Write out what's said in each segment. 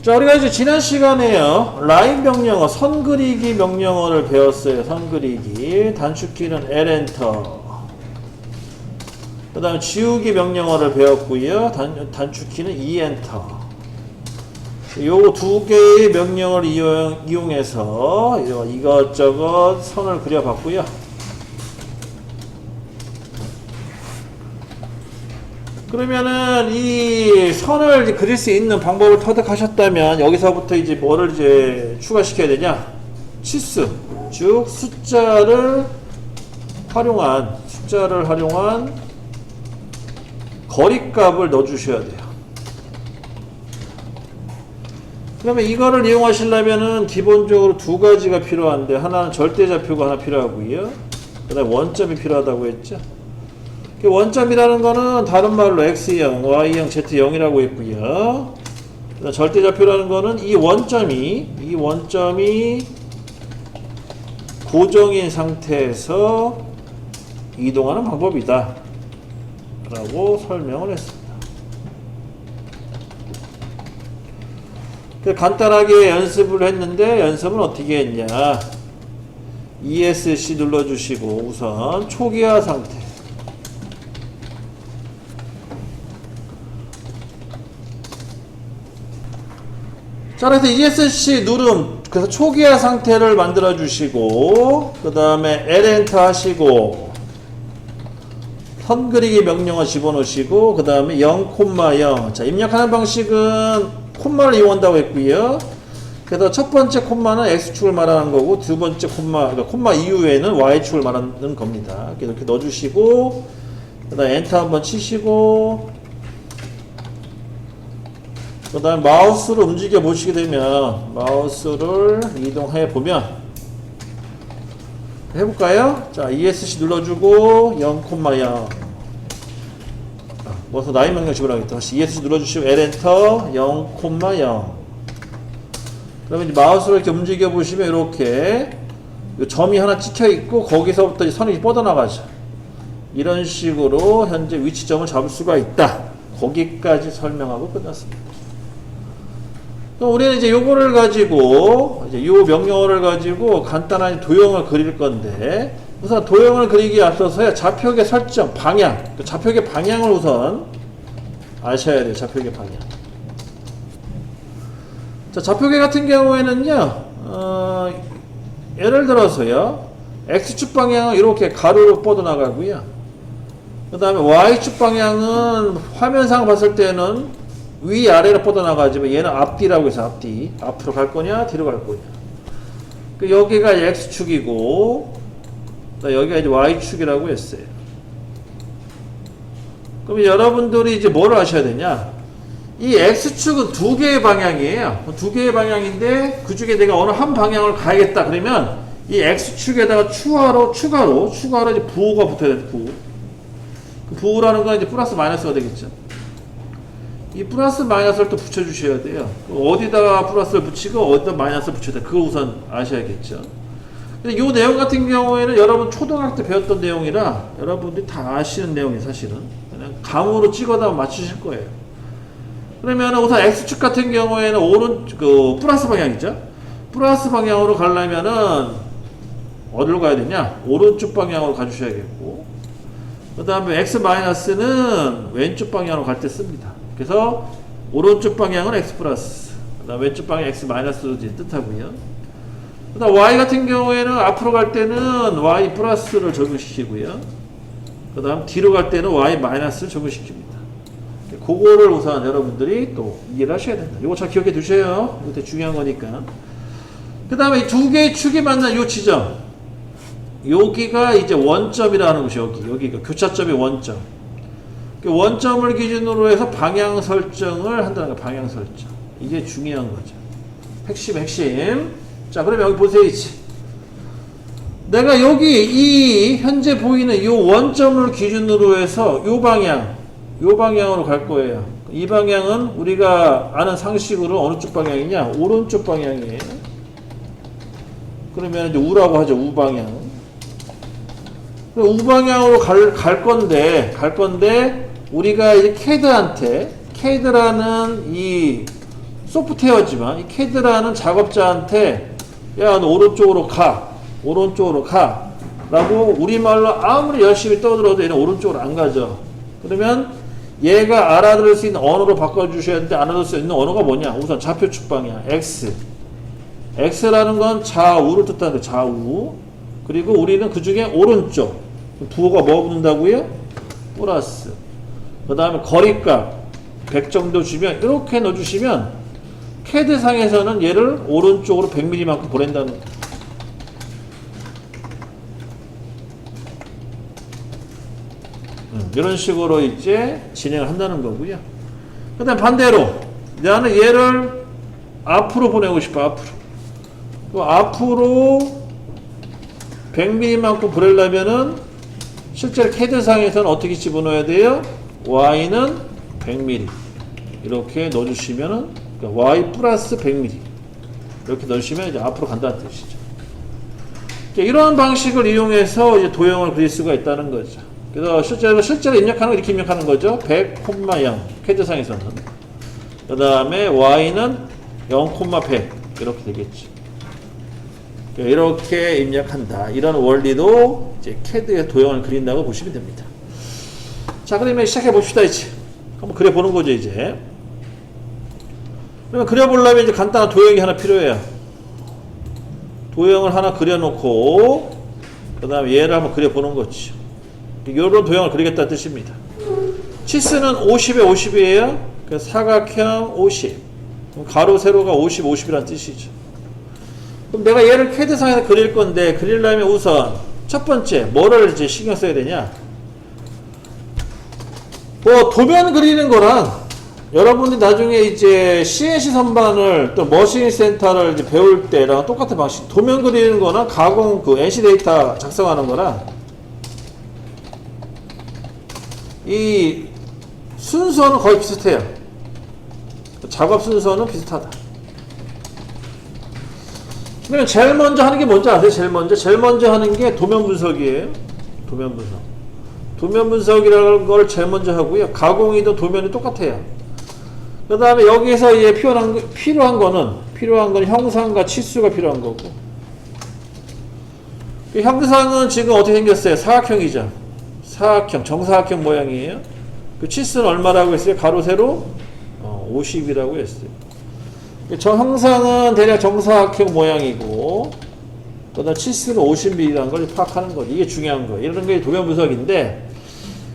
자, 우리가 이제 지난 시간에요. 라인 명령어, 선 그리기 명령어를 배웠어요. 선 그리기. 단축키는 L 엔터. 그 다음에 지우기 명령어를 배웠고요. 단축키는 E 엔터. 요 두 개의 명령어를 이용해서 이것저것 선을 그려봤고요. 그러면은 이 선을 이제 그릴 수 있는 방법을 터득하셨다면 여기서부터 이제 뭐를 이제 추가시켜야 되냐? 치수, 즉 숫자를 활용한 거리값을 넣어주셔야 돼요. 그러면 이거를 이용하시려면은 기본적으로 두 가지가 필요한데, 하나는 절대좌표가 하나 필요하고요. 그 다음에 원점이 필요하다고 했죠. 원점이라는 거는 다른 말로 X0, Y0, Z0이라고 했고요. 절대좌표라는 거는 이 원점이 고정인 상태에서 이동하는 방법이다 라고 설명을 했습니다. 간단하게 연습을 했는데, 연습은 어떻게 했냐? ESC 눌러주시고 우선 초기화 상태, 자, 그래서 ESC 누름, 그래서 초기화 상태를 만들어 주시고, 그 다음에 L 엔터 하시고, 선 그리기 명령어 집어넣으시고, 그 다음에 0,0. 자, 입력하는 방식은 콤마를 이용한다고 했고요. 그래서 첫 번째 콤마는 X축을 말하는 거고, 두 번째 그러니까 콤마 이후에는 Y축을 말하는 겁니다. 이렇게 넣어주시고, 그 다음에 엔터 한번 치시고, 그 다음에 마우스를 움직여 보시게 되면, 마우스를 이동해 보면, 해볼까요? 자, ESC 눌러주고, 0,0. 뭐서 나이 명령 집어넣겠다. 다시 ESC 눌러주시고, L 엔터, 0,0. 그러면 이제 마우스를 이렇게 움직여 보시면, 이렇게, 점이 하나 찍혀 있고, 거기서부터 선이 뻗어나가죠. 이런 식으로 현재 위치점을 잡을 수가 있다. 거기까지 설명하고 끝났습니다. 그럼 우리는 이제 요거를 가지고, 이제 요 명령어를 가지고 간단한 도형을 그릴 건데, 우선 도형을 그리기에 앞서서야 좌표의 설정, 방향, 좌표의 방향을 우선 아셔야 돼요. 좌표의 방향. 자, 좌표계 같은 경우에는요, 예를 들어서요, X축 방향은 이렇게 가로로 뻗어나가고요. 그 다음에 Y축 방향은 화면상 봤을 때는 위아래로 뻗어나가지만 얘는 앞뒤라고 해서 앞뒤. 앞으로 갈 거냐, 뒤로 갈 거냐. 여기가 X축이고, 여기가 이제 Y축이라고 했어요. 그럼 여러분들이 이제 뭐를 하셔야 되냐? 이 X축은 두 개의 방향이에요. 두 개의 방향인데, 그 중에 내가 어느 한 방향을 가야겠다. 그러면 이 X축에다가 추가로 이제 부호가 붙어야 돼요, 부호. 그 부호라는 건 이제 플러스 마이너스가 되겠죠. 이 플러스 마이너스를 또 붙여주셔야 돼요. 어디다가 플러스를 붙이고 어디다 마이너스를 붙여야 돼요. 그거 우선 아셔야겠죠. 근데 이 내용 같은 경우에는 여러분 초등학교 때 배웠던 내용이라 여러분들이 다 아시는 내용이 사실은 그냥 감으로 찍어다 맞추실 거예요. 그러면 우선 X축 같은 경우에는 플러스 방향이죠. 플러스 방향으로 가려면은 어디로 가야 되냐? 오른쪽 방향으로 가주셔야겠고, 그 다음에 X 마이너스는 왼쪽 방향으로 갈 때 씁니다. 그래서 오른쪽 방향은 X 플러스, 그 다음 왼쪽 방향 X 마이너스로 뜻하고요. 그 다음 Y 같은 경우에는 앞으로 갈 때는 Y 플러스를 적용시키고요. 그 다음 뒤로 갈 때는 Y 마이너스를 적용시킵니다. 그거를 우선 여러분들이 또 이해를 하셔야 된다. 이거 잘 기억해 두셔요. 이거 되게 중요한 거니까. 그 다음에 이 두 개의 축이 만난 이 지점, 여기가 이제 원점이라는 곳이 여기가 교차점의 원점. 원점을 기준으로 해서 방향 설정을 한다는 거예요. 방향 설정. 이게 중요한 거죠. 핵심. 자, 그러면 여기 보세요. 내가 여기 이 현재 보이는 이 원점을 기준으로 해서 이 방향으로 갈 거예요. 이 방향은 우리가 아는 상식으로 어느 쪽 방향이냐? 오른쪽 방향이에요. 그러면 이제 우라고 하죠. 우방향. 우방향으로 갈 건데 우리가 이제 CAD라는 이 소프트웨어지만 이 캐드라는 작업자한테 야, 너 오른쪽으로 가. 오른쪽으로 가. 라고 우리말로 아무리 열심히 떠들어도 얘는 오른쪽으로 안 가죠. 그러면 얘가 알아들을 수 있는 언어로 바꿔주셔야 되는데 알아들을 수 있는 언어가 뭐냐? 우선 좌표축 방향 X. X라는 건 좌우를 뜻하는데 좌우. 그리고 우리는 그 중에 오른쪽. 부호가 뭐 붙는다고요? 플러스. 그 다음에 거리값 100 정도 주면 이렇게 넣어주시면 캐드상에서는 얘를 오른쪽으로 100mm만큼 보낸다는 거예요. 이런 식으로 이제 진행을 한다는 거고요. 그 다음 반대로 나는 얘를 앞으로 보내고 싶어. 앞으로 100mm만큼 보내려면은 실제로 캐드상에서는 어떻게 집어넣어야 돼요? Y는 100mm 이렇게 넣어주시면은 그러니까 Y 플러스 100mm 이렇게 넣으시면 이제 앞으로 간다는 뜻이죠. 이런 방식을 이용해서 이제 도형을 그릴 수가 있다는 거죠. 그래서 실제로 입력하는 거 이렇게 입력하는 거죠. 100,0 캐드상에서는. 그 다음에 Y는 0,100 이렇게 되겠죠. 이렇게 입력한다. 이런 원리도 이제 캐드의 도형을 그린다고 보시면 됩니다. 자, 그러면 시작해 봅시다. 이제 한번 그려보는 거죠. 이제 그러면 그려보려면 이제 간단한 도형이 하나 필요해요. 도형을 하나 그려놓고 그 다음에 얘를 한번 그려보는 거죠. 이런 도형을 그리겠다는 뜻입니다. 치수는 50에 50이에요. 그래서 사각형 50. 가로 세로가 50, 50이라는 뜻이죠. 그럼 내가 얘를 캐드상에서 그릴 건데 그리려면 우선 첫 번째 뭐를 이제 신경 써야 되냐? 뭐 도면 그리는 거랑 여러분들이 나중에 이제 CNC 선반을 또 머신 센터를 이제 배울 때랑 똑같은 방식. 도면 그리는 거나 가공 그 NC 데이터 작성하는 거랑 이 순서는 거의 비슷해요. 작업 순서는 비슷하다. 그러면 제일 먼저 하는 게 뭔지 아세요? 제일 먼저 하는 게 도면 분석이에요. 도면 분석. 도면 분석이라는 걸 제일 먼저 하고요. 가공이든 도면이 똑같아요. 그 다음에 여기에서 이제 필요한 거는 형상과 치수가 필요한 거고. 그 형상은 지금 어떻게 생겼어요? 사각형이죠. 사각형, 정사각형 모양이에요. 그 치수는 얼마라고 했어요? 가로 세로 50이라고 했어요. 저 형상은 대략 정사각형 모양이고, 그다음 치수는 50mm라는 걸 파악하는 거죠. 이게 중요한 거예요. 이런 게 도면 분석인데,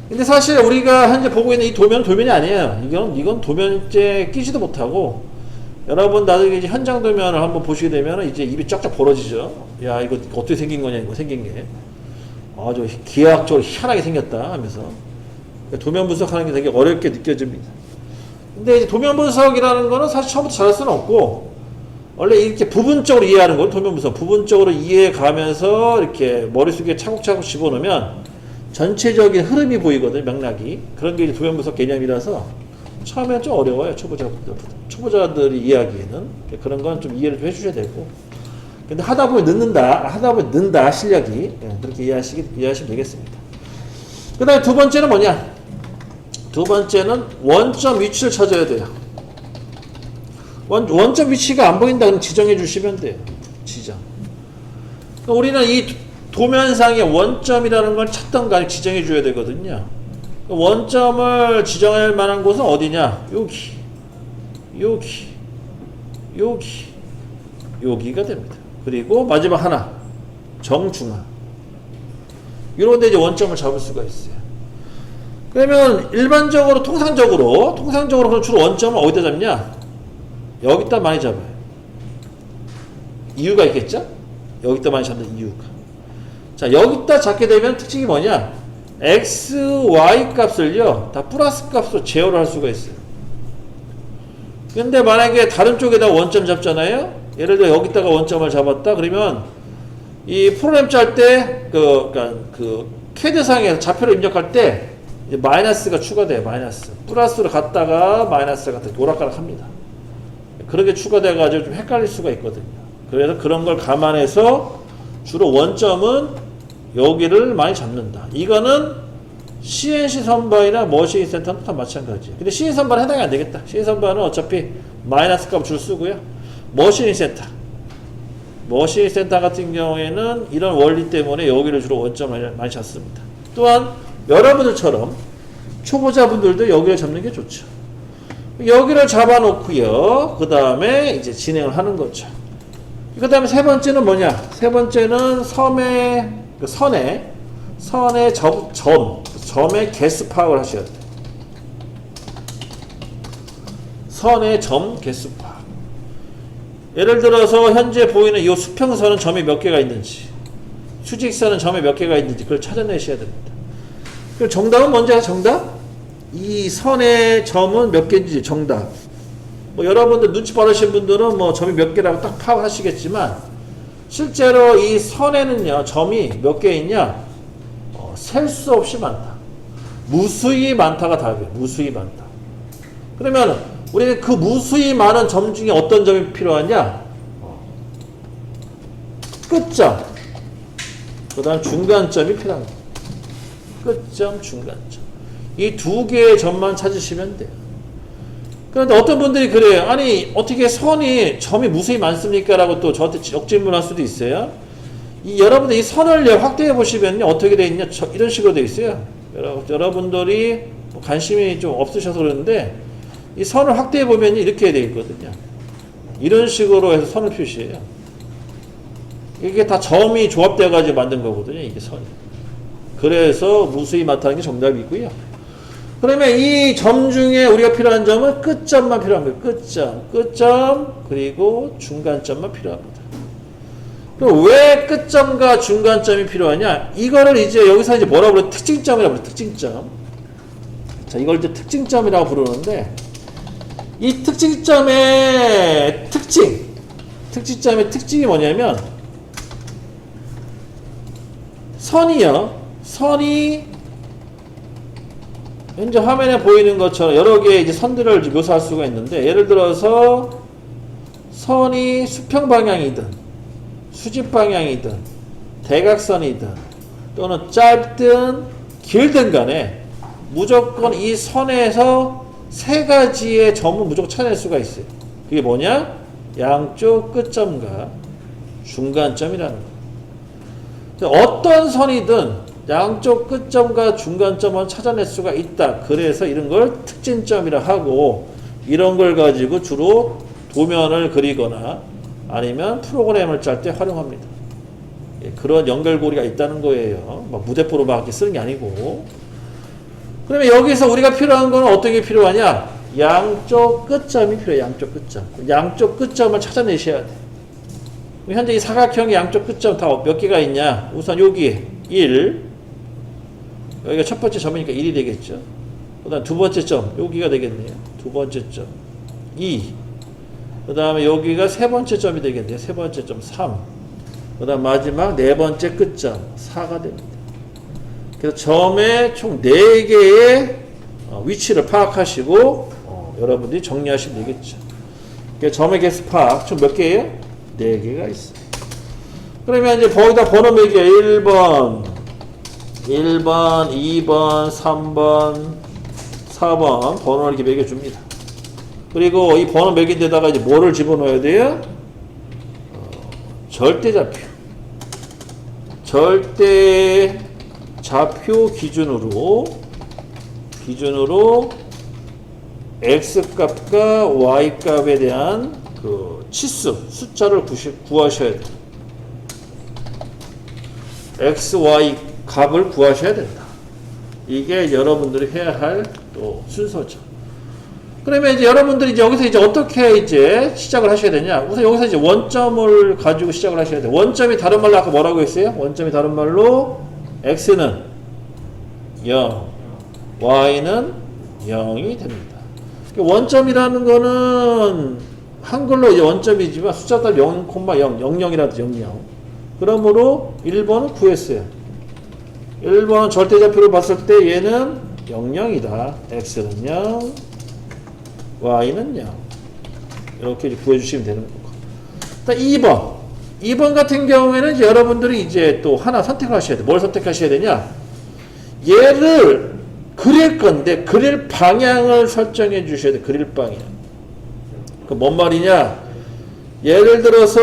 근데 사실 우리가 현재 보고 있는 이 도면이 아니에요. 이건 도면째 끼지도 못하고, 여러분 나중에 이제 현장 도면을 한번 보시게 되면 이제 입이 쫙쫙 벌어지죠. 야, 이거 어떻게 생긴 거냐, 이거 생긴 게. 아주 기하학적으로 희한하게 생겼다 하면서. 도면 분석하는 게 되게 어렵게 느껴집니다. 근데 이제 도면 분석이라는 거는 사실 처음부터 잘할 수는 없고, 원래 이렇게 부분적으로 이해하는 건 도면 분석. 부분적으로 이해해 가면서 이렇게 머릿속에 차곡차곡 집어넣으면 전체적인 흐름이 보이거든요, 맥락이. 그런 게 이제 도면 분석 개념이라서 처음에는 좀 어려워요, 초보자들이 이해하기에는. 그런 건 좀 이해를 좀 해주셔야 되고. 근데 하다 보면 는다, 실력이. 그렇게 이해하시면 되겠습니다. 그 다음에 두 번째는 뭐냐? 두 번째는 원점 위치를 찾아야 돼요. 원점 위치가 안 보인다 그러면 지정해 주시면 돼요. 지정. 그러니까 우리는 이 도면상의 원점이라는 걸 찾던가 아니면 지정해 줘야 되거든요. 원점을 지정할 만한 곳은 어디냐? 여기가 됩니다. 그리고 마지막 하나, 정중앙. 이런 데 이제 원점을 잡을 수가 있어요. 그러면 일반적으로 통상적으로 그럼 주로 원점을 어디다 잡냐? 여기다 많이 잡아요. 이유가 있겠죠? 여기다 많이 잡는 이유가. 자, 여기다 잡게 되면 특징이 뭐냐? x, y 값을요 다 플러스 값으로 제어를 할 수가 있어요. 근데 만약에 다른 쪽에다 원점 잡잖아요. 예를 들어 여기다가 원점을 잡았다 그러면 이 프로그램 짤 때 그 캐드상에서 좌표를 입력할 때 이제 마이너스가 추가돼요. 마이너스. 플러스로 갔다가 마이너스가 갔다가 오락가락 합니다. 그렇게 추가돼 가지고 좀 헷갈릴 수가 있거든요. 그래서 그런 걸 감안해서 주로 원점은 여기를 많이 잡는다. 이거는 CNC 선반이나 머신 센터는 다 마찬가지예요. 근데 CNC 선반은 해당이 안 되겠다. CNC 선반은 어차피 마이너스 값을 주로 쓰고요. 머신링 센터. 머신링 센터 같은 경우에는 이런 원리 때문에 여기를 주로 원점을 많이 잡습니다. 또한 여러분들처럼 초보자분들도 여기를 잡는 게 좋죠. 여기를 잡아놓고요. 그 다음에 이제 진행을 하는 거죠. 그 다음에 세 번째는 뭐냐? 세 번째는 선의 점의 개수 파악을 하셔야 돼요. 선의 점 개수 파악. 예를 들어서 현재 보이는 이 수평선은 점이 몇 개가 있는지, 수직선은 점이 몇 개가 있는지 그걸 찾아내셔야 됩니다. 그럼 정답은 뭔지 아세요? 정답? 이 선의 점은 몇 개인지 정답. 뭐 여러분들 눈치 빠르신 분들은 뭐 점이 몇 개라고 딱 파악하시겠지만 실제로 이 선에는요 점이 몇 개 있냐? 셀 수 없이 많다. 무수히 많다가 답이에요. 무수히 많다. 그러면 우리는 그 무수히 많은 점 중에 어떤 점이 필요하냐? 끝점. 그 다음 중간점이 필요합니다. 끝점, 중간점. 이 두 개의 점만 찾으시면 돼요. 그런데 어떤 분들이 그래요. 아니 어떻게 점이 무수히 많습니까? 라고 또 저한테 역질문할 수도 있어요. 여러분들 이 선을 확대해 보시면요 어떻게 되어 있냐? 이런 식으로 되어 있어요. 여러분들이 관심이 좀 없으셔서 그러는데 이 선을 확대해 보면 이렇게 되어 있거든요. 이런 식으로 해서 선을 표시해요. 이게 다 점이 조합되어 가지고 만든 거거든요. 이게 선이. 그래서 무수히 많다는 게 정답이고요. 그러면 이 점 중에 우리가 필요한 점은 끝점만 필요합니다. 끝점, 그리고 중간점만 필요합니다. 그럼 왜 끝점과 중간점이 필요하냐? 이거를 이제 여기서 이제 뭐라고 그래요? 특징점이라고 그래요. 특징점. 자, 이걸 이제 특징점이라고 부르는데 이 특징점의 특징이 뭐냐면 선이 현재 화면에 보이는 것처럼 여러 개의 이제 선들을 묘사할 수가 있는데 예를 들어서 선이 수평 방향이든 수직 방향이든 대각선이든 또는 짧든 길든 간에 무조건 이 선에서 세 가지의 점을 무조건 찾아낼 수가 있어요. 그게 뭐냐? 양쪽 끝점과 중간점이라는 거예요. 어떤 선이든 양쪽 끝점과 중간점을 찾아낼 수가 있다. 그래서 이런 걸 특징점이라 하고 이런 걸 가지고 주로 도면을 그리거나 아니면 프로그램을 짤 때 활용합니다. 그런 연결고리가 있다는 거예요. 막 무대포로만 쓰는 게 아니고. 그러면 여기서 우리가 필요한 건 어떤 게 필요하냐? 양쪽 끝점이 필요해요. 양쪽 끝점. 양쪽 끝점을 찾아내셔야 돼. 현재 이 사각형의 양쪽 끝점 다 몇 개가 있냐? 우선 여기 1. 여기가 첫 번째 점이니까 1이 되겠죠. 그 다음 두 번째 점. 여기가 되겠네요. 두 번째 점. 2. 그 다음에 여기가 세 번째 점이 되겠네요. 세 번째 점 3. 그 다음 마지막 네 번째 끝점 4가 됩니다. 그래서 점의 총 4개의 위치를 파악하시고 여러분들이 정리하시면 되겠죠. 그러니까 점의 개수 파악 총 몇 개예요? 4개가 있어요. 그러면 이제 거기다 번호 매기야. 1번, 2번, 3번, 4번 번호를 이렇게 매겨줍니다. 그리고 이 번호 매긴 데다가 이제 뭐를 집어넣어야 돼요? 절대좌표 기준으로 x 값과 y 값에 대한 그 치수, 숫자를 구하셔야 돼요. x, y 값을 구하셔야 된다. 이게 여러분들이 해야 할 또 순서죠. 그러면 이제 여러분들이 이제 여기서 이제 어떻게 이제 시작을 하셔야 되냐? 우선 여기서 이제 원점을 가지고 시작을 하셔야 돼요. 원점이 다른 말로 아까 뭐라고 했어요? 원점이 다른 말로 x는 0, y는 0이 됩니다. 원점이라는 거는 한글로 이제 원점이지만 숫자 따라 0,0, 00이라도 00. 그러므로 1번은 구했어요. 1번 절대좌표를 봤을 때 얘는 00이다. x는 0, y는 0. 이렇게 구해주시면 되는 거고. 2번 같은 경우에는 이제 여러분들이 이제 또 하나 선택하셔야 돼요. 뭘 선택하셔야 되냐? 얘를 그릴 건데 그릴 방향을 설정해 주셔야 돼요. 그릴 방향. 그 뭔 말이냐? 예를 들어서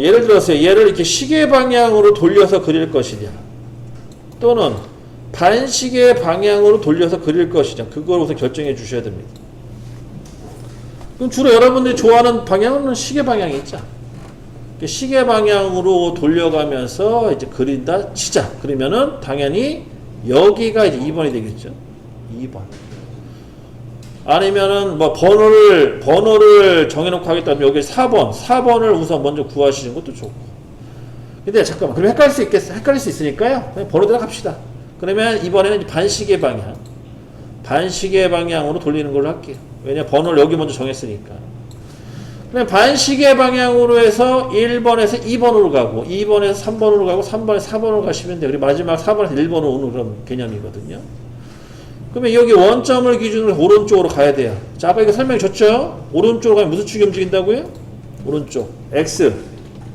얘를 이렇게 시계 방향으로 돌려서 그릴 것이냐, 또는 반시계 방향으로 돌려서 그릴 것이냐, 그걸 우선 결정해 주셔야 됩니다. 그럼 주로 여러분들이 좋아하는 방향은 시계 방향이 있죠. 시계 방향으로 돌려가면서 이제 그린다 치자. 그러면은 당연히 여기가 이제 2번이 되겠죠. 2번. 아니면은 뭐 번호를 정해놓고 하겠다면 여기 4번을 우선 먼저 구하시는 것도 좋고. 근데 잠깐만, 그럼 헷갈릴 수 있으니까요. 그냥 번호대로 갑시다. 그러면 이번에는 이제 반시계 방향으로 돌리는 걸로 할게요. 왜냐, 번호를 여기 먼저 정했으니까. 그럼 반시계 방향으로 해서 1번에서 2번으로 가고, 2번에서 3번으로 가고, 3번에서 4번으로 가시면 돼요. 그리고 마지막 4번에서 1번으로 오는 그런 개념이거든요. 그러면 여기 원점을 기준으로 오른쪽으로 가야 돼요. 자, 아까 이거 설명해 줬죠? 오른쪽으로 가면 무슨 축이 움직인다고요? 오른쪽. X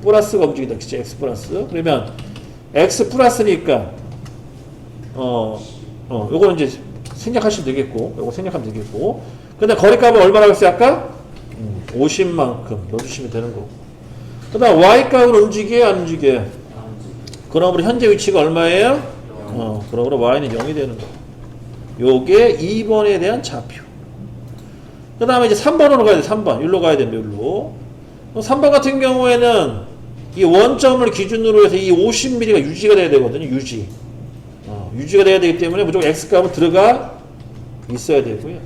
플러스가 움직인다. 그치? X 플러스. 그러면 X 플러스니까, 요거는 이제 생략하시면 되겠고, 요거 생략하면 되겠고. 근데 거리값은 얼마나 했어요, 아까? 50만큼 넣어주시면 되는 거고. 그 다음 Y값은 움직여요, 안 움직여요? 그러므로 현재 위치가 얼마예요? 그러므로 Y는 0이 되는 거고. 요게 2번에 대한 좌표. 그 다음에 이제 3번으로 가야 돼. 3번. 여기로 가야 됩니다. 여기로. 3번 같은 경우에는 이 원점을 기준으로 해서 이 50mm가 유지가 돼야 되거든요. 유지가 돼야 되기 때문에 무조건 X값은 들어가 있어야 되고요.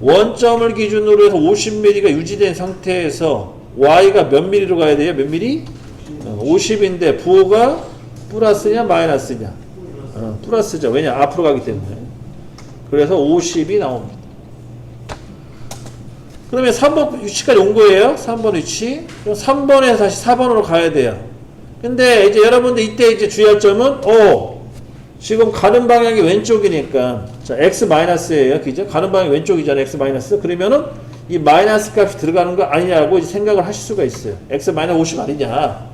원점을 기준으로 해서 50mm가 유지된 상태에서 Y가 몇 mm로 가야 돼요? 몇 mm? 50인데 부호가 플러스냐 마이너스냐? 플러스죠. 왜냐? 앞으로 가기 때문에. 그래서 50이 나옵니다. 그러면 3번 위치까지 온 거예요. 3번 위치. 그럼 3번에서 다시 4번으로 가야 돼요. 근데 이제 여러분들 이때 이제 주의할 점은, 지금 가는 방향이 왼쪽이니까, 자, X-예요. 그죠? 가는 방향이 왼쪽이잖아요. X-. 그러면은 이 마이너스 값이 들어가는 거 아니냐고 이제 생각을 하실 수가 있어요. X-50 아니냐.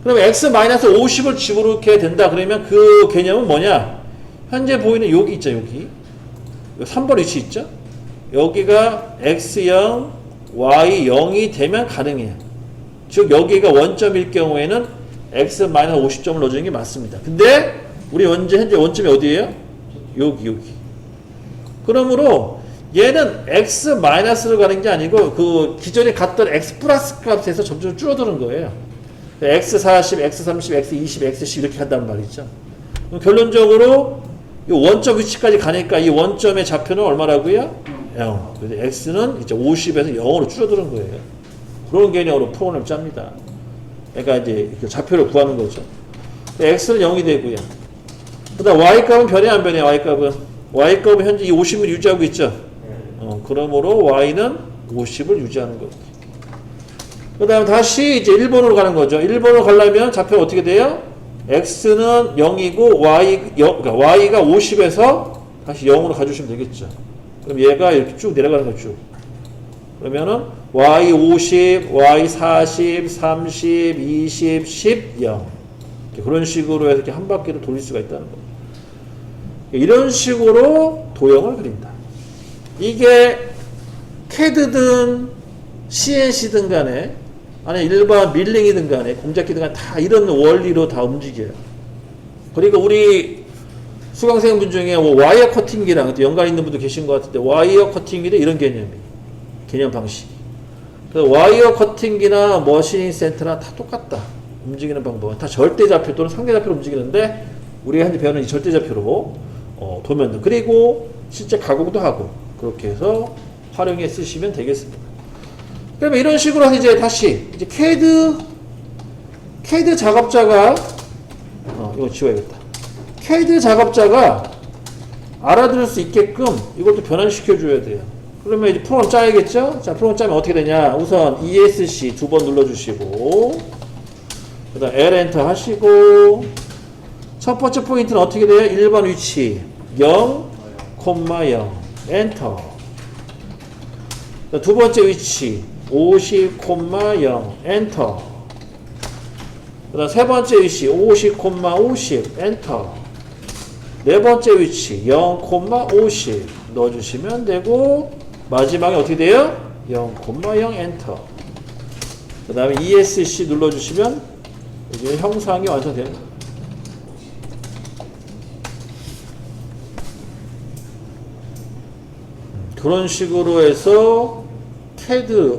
그럼 X-50을 집어넣게 된다. 그러면 그 개념은 뭐냐? 현재 보이는 여기 있죠, 여기. 3번 위치 있죠? 여기가 X0, Y0이 되면 가능해요. 즉, 여기가 원점일 경우에는 X-50점을 넣어주는 게 맞습니다. 근데, 우리 현재 원점이 어디예요? 여기. 그러므로, 얘는 X-로 가는 게 아니고, 그 기존에 갔던 X 플러스 값에서 점점 줄어드는 거예요. X40, X30, X20, X10 이렇게 한단 말이죠. 그럼 결론적으로 이 원점 위치까지 가니까 이 원점의 좌표는 얼마라고요? 0. 그래서 X는 이제 50에서 0으로 줄어드는 거예요. 그런 개념으로 프로그램을 짭니다. 그러니까 이제 좌표를 구하는 거죠. X는 0이 되고요. 그 다음 Y값은 변해 안 변해? Y값은 현재 이 50을 유지하고 있죠. 그러므로 Y는 50을 유지하는 거고. 그 다음 다시 이제 1번으로 가는 거죠. 1번으로 가려면 좌표가 어떻게 돼요? X는 0이고 그러니까 Y가 50에서 다시 0으로 가주시면 되겠죠. 그럼 얘가 이렇게 쭉 내려가는 거죠. 그러면은 Y50, Y40, 30, 20, 10, 0. 그런 식으로 해서 이렇게 한 바퀴를 돌릴 수가 있다는 거예요. 이런 식으로 도형을 그린다. 이게 CAD든 CNC든 간에 아니 일반 밀링이든 간에 공작기든 간에 다 이런 원리로 다 움직여요. 그리고 우리 수강생분 중에 뭐 와이어 커팅기랑 연관 있는 분도 계신 것 같은데 와이어 커팅기도 이런 개념 방식이. 그래서 와이어 커팅기나 머신인 센터나 다 똑같다. 움직이는 방법은 다 절대좌표 또는 상대좌표로 움직이는데 우리가 현재 배우는 이 절대좌표로 도면도 그리고 실제 가공도 하고 그렇게 해서 활용해 쓰시면 되겠습니다. 그러면 이런 식으로 해서 이제 다시 이제 CAD 작업자가 이거 지워야겠다. CAD 작업자가 알아들을 수 있게끔 이걸 또 변환시켜 줘야 돼요. 그러면 이제 프로그램 짜야겠죠? 자, 프로그램 짜면 어떻게 되냐? 우선 ESC 2번 눌러주시고, 그 다음 L 엔터 하시고, 첫 번째 포인트는 어떻게 돼요? 1번 위치 0, 0, 엔터. 두 번째 위치 50, 0, 엔터. 그 다음 세 번째 위치 50, 50, 엔터. 네 번째 위치 0, 50 넣어주시면 되고, 마지막에 어떻게 돼요? 0,0 엔터. 그 다음에 ESC 눌러주시면 이제 형상이 완성되는 거예요. 그런 식으로 해서 CAD,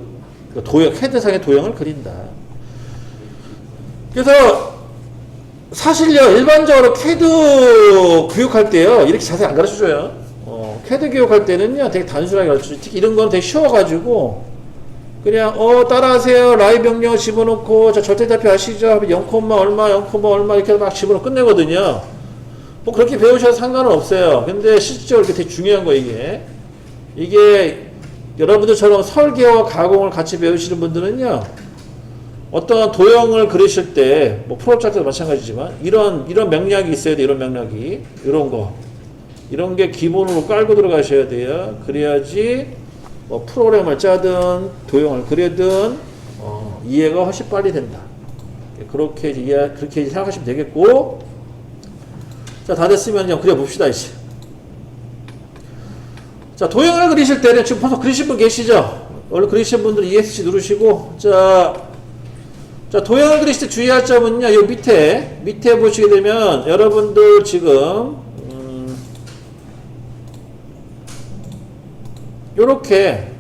CAD상의 도형을 그린다. 그래서 사실요, 일반적으로 CAD 교육할 때요, 이렇게 자세히 안 가르쳐줘요. CAD 교육할 때는요, 되게 단순하게 가르쳐줘요. 특히 이런 건 되게 쉬워가지고, 그냥, 따라하세요. 라이브 명령 집어넣고, 자, 절대값이 아시죠? 0, 얼마, 0, 얼마, 이렇게 막 집어넣고 끝내거든요. 뭐, 그렇게 배우셔도 상관은 없어요. 근데 실질적으로 이렇게 되게 중요한 거예요, 이게. 이게, 여러분들처럼 설계와 가공을 같이 배우시는 분들은요, 어떤 도형을 그리실 때, 뭐 프로젝트 때도 마찬가지지만, 이런 맥락이 있어야 돼요, 이런 맥락이. 이런 거. 이런 게 기본으로 깔고 들어가셔야 돼요. 그래야지, 뭐 프로그램을 짜든, 도형을 그리든, 이해가 훨씬 빨리 된다. 그렇게 생각하시면 되겠고, 자, 다 됐으면 그냥 그려봅시다, 이제. 자, 도형을 그리실 때는 지금 벌써 그리신 분 계시죠? 원래 그리신 분들 ESC 누르시고, 자, 도형을 그리실 때 주의할 점은요, 요 밑에 보시게 되면, 여러분들 지금, 요렇게,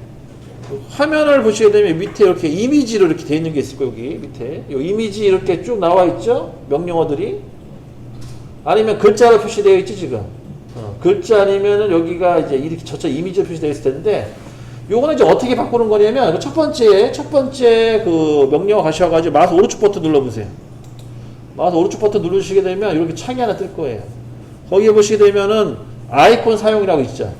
화면을 보시게 되면 밑에 이렇게 이미지로 이렇게 되어 있는 게 있을 거예요, 여기 밑에. 요 이미지 이렇게 쭉 나와 있죠? 명령어들이. 아니면 글자로 표시되어 있지, 지금. 글자 아니면은 여기가 이제 이렇게 저쪽 이미지로 표시되어 있을 텐데, 요거는 이제 어떻게 바꾸는 거냐면, 첫 번째 그 명령어 가셔가지고 마우스 오른쪽 버튼 눌러보세요. 마우스 오른쪽 버튼 누르시게 되면 이렇게 창이 하나 뜰 거예요. 거기에 보시게 되면은 아이콘 사용이라고 있죠.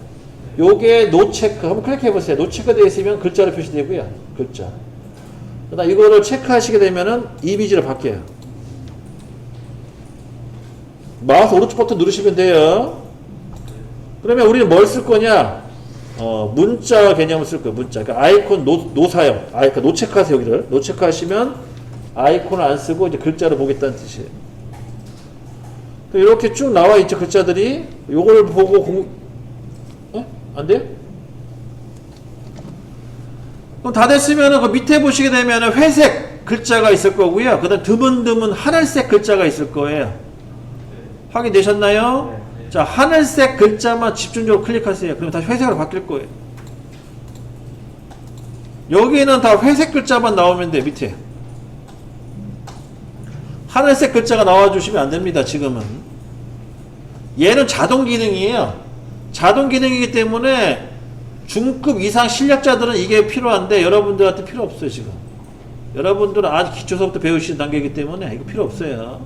요게 노체크, 한번 클릭해보세요. 노체크 되어 있으면 글자로 표시되고요. 글자. 그 다음 이거를 체크하시게 되면은 이미지로 바뀌어요. 마우스 오른쪽 버튼 누르시면 돼요. 그러면 우리는 뭘 쓸 거냐? 문자 개념을 쓸 거예요. 문자. 그러니까 아이콘 노사용. 그러니까 노체크하세요, 여기를. 노체크하시면 아이콘을 안 쓰고 이제 글자로 보겠다는 뜻이에요. 이렇게 쭉 나와 있죠, 글자들이. 요걸 보고 안 돼요? 그럼 다 됐으면은 그 밑에 보시게 되면은 회색 글자가 있을 거고요. 그 다음 드문드문 하늘색 글자가 있을 거예요. 확인되셨나요? 네. 자, 하늘색 글자만 집중적으로 클릭하세요. 그럼 다시 회색으로 바뀔 거예요. 여기는 다 회색 글자만 나오면 돼, 밑에. 하늘색 글자가 나와주시면 안 됩니다, 지금은. 얘는 자동 기능이에요. 자동 기능이기 때문에 중급 이상 실력자들은 이게 필요한데 여러분들한테 필요 없어요, 지금. 여러분들은 아직 기초서부터 배우시는 단계이기 때문에 이거 필요 없어요.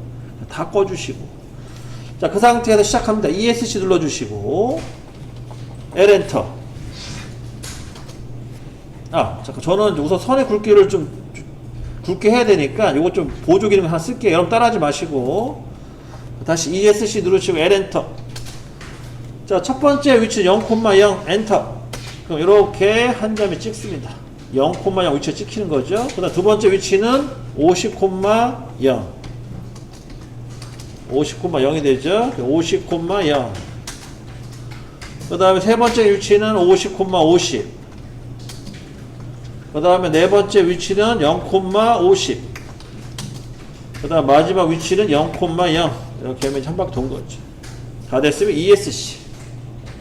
다 꺼주시고. 자, 그 상태에서 시작합니다. ESC 눌러주시고, L 엔터. 잠깐, 저는 우선 선의 굵기를 좀 굵게 해야 되니까 이거 좀 보조 기능 하나 쓸게요. 여러분 따라하지 마시고. 다시 ESC 누르시고 L 엔터. 자, 첫 번째 위치 0,0 엔터. 그럼 이렇게 한 점에 찍습니다. 0,0 위치에 찍히는 거죠. 그 다음 두 번째 위치는 50,0. 50,0이 되죠. 50,0. 그 다음에 세 번째 위치는 50,50. 그 다음에 네 번째 위치는 0,50. 그 다음 마지막 위치는 0,0. 이렇게 하면 한 바퀴 돈 거죠. 다 됐으면 ESC.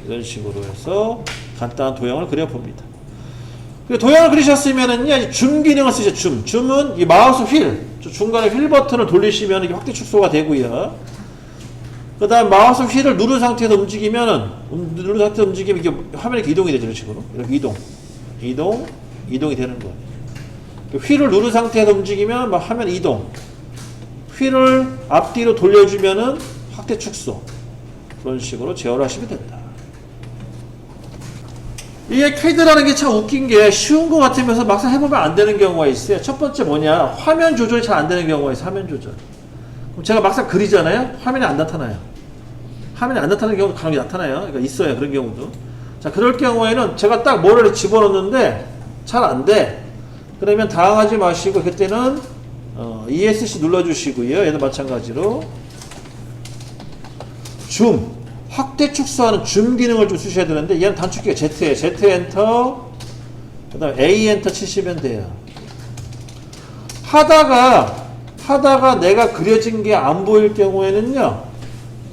이런 식으로 해서 간단한 도형을 그려봅니다. 도형을 그리셨으면은요, 줌 기능을 쓰죠, 줌. 줌은 이 마우스 휠, 중간에 휠 버튼을 돌리시면 이게 확대 축소가 되고요. 그 다음 마우스 휠을 누른 상태에서 움직이면은, 이게 화면이 이렇게 이동이 되죠, 이런 식으로. 이렇게 이동이 되는 거예요. 휠을 누른 상태에서 움직이면 막 화면 이동. 휠을 앞뒤로 돌려주면은 확대 축소. 그런 식으로 제어를 하시면 된다. 이게 CAD라는 게 참 웃긴 게 쉬운 것 같으면서 막상 해보면 안 되는 경우가 있어요. 첫 번째 뭐냐? 화면 조절이 잘 안 되는 경우가 있어요. 화면 조절. 그럼 제가 막상 그리잖아요? 화면이 안 나타나요. 화면이 안 나타나는 경우도 간혹 나타나요. 그러니까 있어요. 그런 경우도. 자, 그럴 경우에는 제가 딱 뭐를 집어넣는데 잘 안 돼. 그러면 당황하지 마시고 그때는 ESC 눌러주시고요. 얘도 마찬가지로 줌. 확대 축소하는 줌 기능을 좀 쓰셔야 되는데 얘는 단축키가 Z예요. Z 엔터 그 다음에 A 엔터 치시면 돼요. 하다가 내가 그려진 게 안 보일 경우에는요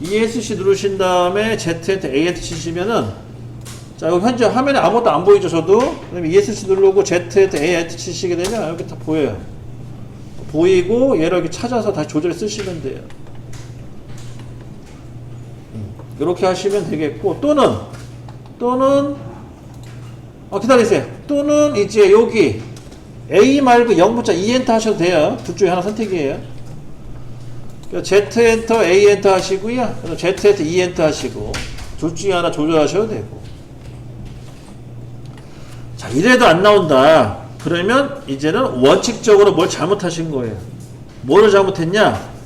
ESC 누르신 다음에 Z 엔터 A 엔터 치시면은 자 여기 현재 화면에 아무것도 안 보이죠 저도. 그다음에 ESC 누르고 Z 엔터 A 엔터 치시게 되면 이렇게 다 보여요. 보이고 얘를 이렇게 찾아서 다시 조절해 쓰시면 돼요. 이렇게 하시면 되겠고 또는 기다리세요. 또는 이제 여기 A 말고 0문자 E 엔터 하셔도 돼요. 둘 중에 하나 선택이에요. Z 엔터 A 엔터 하시고요. Z 엔터 E 엔터 하시고 둘 중에 하나 조절하셔도 되고. 자 이래도 안 나온다. 그러면 이제는 원칙적으로 뭘 잘못하신 거예요. 뭐를 잘못했냐?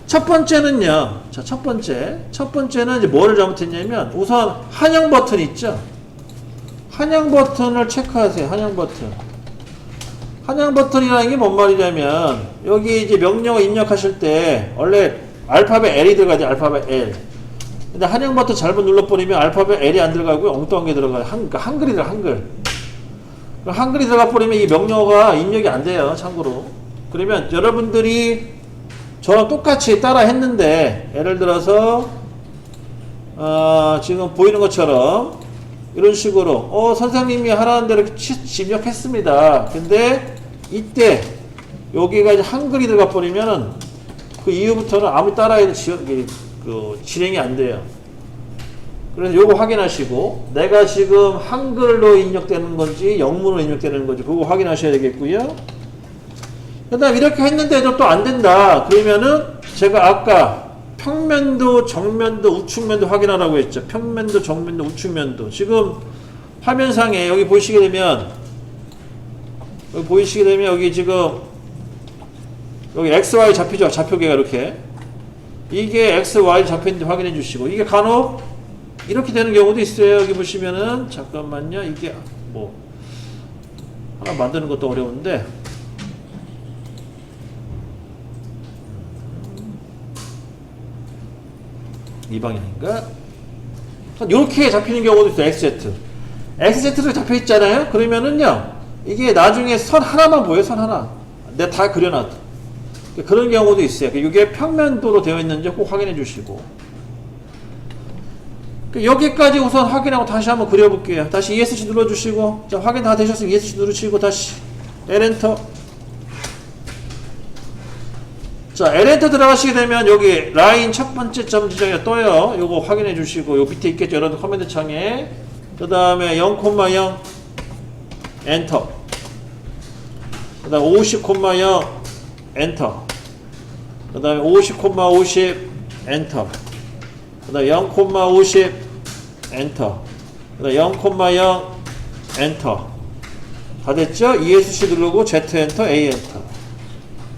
첫 번째는요. 자, 첫 번째는 이제 뭐를 잘못했냐면 우선 한영 버튼 있죠. 한영 버튼을 체크하세요. 한영 버튼. 한영 버튼이라는 게 뭔 말이냐면 여기 이제 명령어 입력하실 때 원래 알파벳 L이 들어가야 돼. 알파벳 L. 근데 한영 버튼 잘못 눌러버리면 알파벳 L이 안 들어가고 엉뚱한 게 들어가요. 한글이 들어가. 한글이 들어가 버리면 이 명령어가 입력이 안 돼요. 참고로. 그러면 여러분들이 저랑 똑같이 따라 했는데 예를 들어서 지금 보이는 것처럼 이런 식으로 선생님이 하라는 대로 입력했습니다. 근데 이때 여기가 이제 한글이 들어가 버리면은 그 이후부터는 아무리 따라해도 실행이 안 돼요. 그래서 요거 확인하시고 내가 지금 한글로 입력되는 건지 영문으로 입력되는 건지 그거 확인하셔야 되겠고요. 그 다음 이렇게 했는데도 또 안 된다. 그러면은 제가 아까 평면도, 정면도, 우측면도 확인하라고 했죠. 평면도, 정면도, 우측면도. 지금 화면상에 여기 보시게 되면 여기 지금 여기 XY 잡히죠. 좌표계가 이렇게. 이게 XY 잡혀있는지 확인해 주시고 이게 간혹 이렇게 되는 경우도 있어요. 여기 보시면은 잠깐만요. 이게 뭐 하나 만드는 것도 어려운데 이 방향인가? 이렇게 잡히는 경우도 있어요. XZ로 잡혀 있잖아요. 그러면은요 이게 나중에 선 하나만 보여요. 선 하나. 내가 다 그려놔도 그런 경우도 있어요. 이게 평면도로 되어 있는지 꼭 확인해 주시고 여기까지 우선 확인하고 다시 한번 그려볼게요. 다시 ESC 눌러주시고 자 확인 다 되셨으면 ESC 누르시고 다시 L엔터. 자, L엔터 들어가시게 되면 여기 라인 첫 번째 점 지정이 떠요. 요거 확인해 주시고 요 밑에 있겠죠. 여러분 커맨드 창에. 그 다음에 0,0 엔터. 그 다음 50,0 엔터. 그 다음에 50,50 엔터. 그 다음 0,50 엔터. 그 다음 0,0 엔터. 다 됐죠? ESC 누르고 Z 엔터, A 엔터.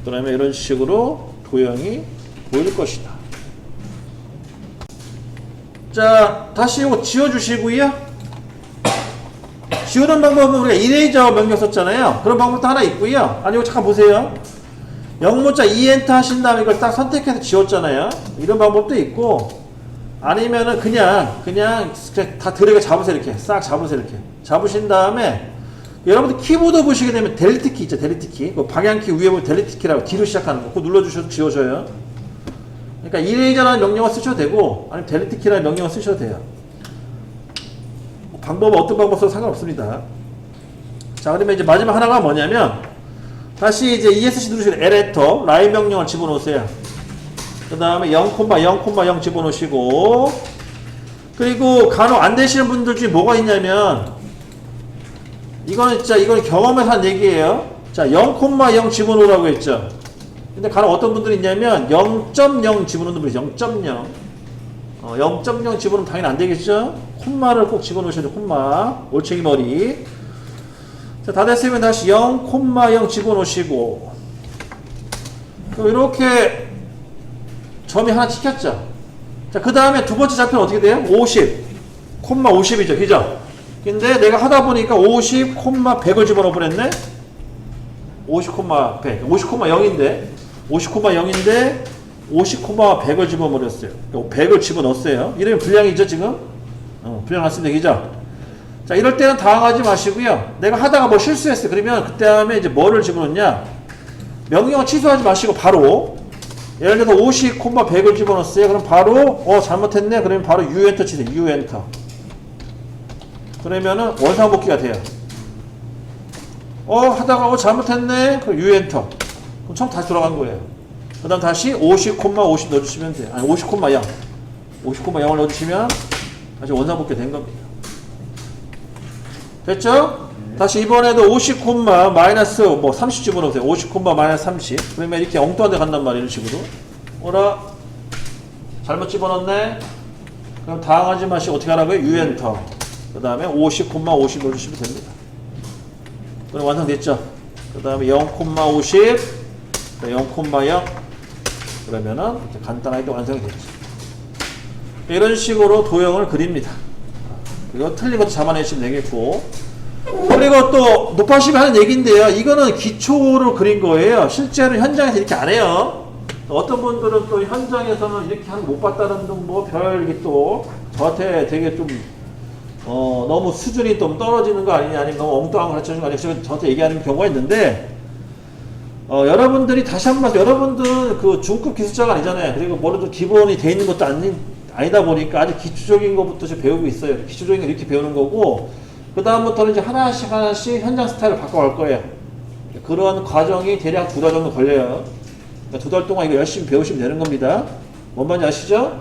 그 다음에 이런 식으로 도형이 보일 것이다. 자, 다시 이거 지워주시고요. 지우는 방법은 우리가 이레이저 명령 썼잖아요. 그런 방법도 하나 있고요. 아니, 이거 잠깐 보세요. 영문자 E엔터 하신 다음에 이걸 딱 선택해서 지웠잖아요. 이런 방법도 있고, 아니면은 그냥 다 드래그 잡으세요. 이렇게 싹 잡으세요. 이렇게 잡으신 다음에 여러분들 키보드 보시게 되면 델리트 키 있죠. 델리트 키. 그 방향키 위에 보면 델리트 키라고 뒤로 시작하는 거. 그거 눌러주셔도 지워져요. 그러니까 이레이저라는 명령어 쓰셔도 되고, 아니면 델리트 키라는 명령어 쓰셔도 돼요. 방법은 어떤 방법 써도 상관없습니다. 자, 그러면 이제 마지막 하나가 뭐냐면, 다시 이제 ESC 누르시고 L엔터 라인 명령을 집어넣으세요. 그 다음에 0,0,0 집어넣으시고, 그리고 간혹 안 되시는 분들 중에 뭐가 있냐면, 이건 경험에서 한 얘기예요. 자, 0,0 집어넣으라고 했죠. 근데 간혹 어떤 분들이 있냐면 0.0 집어넣는 분이 0.0. 0.0 집어넣으면 당연히 안 되겠죠? 콤마를 꼭 집어넣으셔야 돼요. 콤마. 올챙이 머리. 자, 다 됐으면 다시 0,0 집어넣으시고. 이렇게 점이 하나 찍혔죠? 자, 그 다음에 두 번째 좌표는 어떻게 돼요? 50. 콤마 50이죠. 그죠? 근데 내가 하다 보니까 50, 100을 집어넣어 버렸네? 50, 100. 50, 0인데, 50, 100을 집어버렸어요. 100을 집어넣었어요. 이러면 불량이죠, 지금? 불량 났으면 되겠죠? 자, 이럴 때는 당황하지 마시고요. 내가 하다가 뭐 실수했어요. 그러면 그때 다음에 이제 뭐를 집어넣냐? 명령어 취소하지 마시고 바로 예를 들어서 50, 100을 집어넣었어요. 그럼 바로 잘못했네. 그러면 바로 U 엔터 치세요. U 엔터. 그러면은 원상복귀가 돼요. 하다가 잘못했네. 그럼 U 엔터. 그럼 처음 다시 돌아간 거예요. 그 다음 다시 50, 50 넣어주시면 돼요. 아니 50, 0. 50, 0을 넣어주시면 다시 원상복귀 된 겁니다. 됐죠? 다시 이번에도 50, 마이너스 30 집어넣으세요. 50, 마이너스 30. 그러면 이렇게 엉뚱한 데 간단 말이에요. 이런 식으로. 잘못 집어넣네. 그럼 당황하지 마시고 어떻게 하라고요? U 엔터. 그 다음에 50, 50 넣어주시면 됩니다. 그럼 완성됐죠? 그 다음에 0, 50, 0, 0. 그러면은 간단하게 완성이 됐죠. 이런 식으로 도형을 그립니다. 그리고 틀린 것도 잡아내시면 되겠고. 그리고 또 높아시면 하는 얘기인데요. 이거는 기초로 그린 거예요. 실제로 현장에서 이렇게 안 해요. 어떤 분들은 또 현장에서는 이렇게 하는 거 못 봤다는 등 이게 또 저한테 되게 좀 너무 수준이 좀 떨어지는 거 아니냐, 아니면 너무 엉뚱한 거 가르쳐주는 거 아니냐, 저한테 얘기하는 경우가 있는데, 여러분들이 다시 한 번 말씀, 여러분들은 그 중급 기술자가 아니잖아요. 그리고 뭐라도 기본이 돼 있는 것도 아니다 보니까 아주 기초적인 것부터 지금 배우고 있어요. 기초적인 거 이렇게 배우는 거고, 그 다음부터는 이제 하나씩 현장 스타일을 바꿔갈 거예요. 그런 과정이 대략 2달 정도 걸려요. 그러니까 2달 동안 이거 열심히 배우시면 되는 겁니다. 뭔 말인지 아시죠?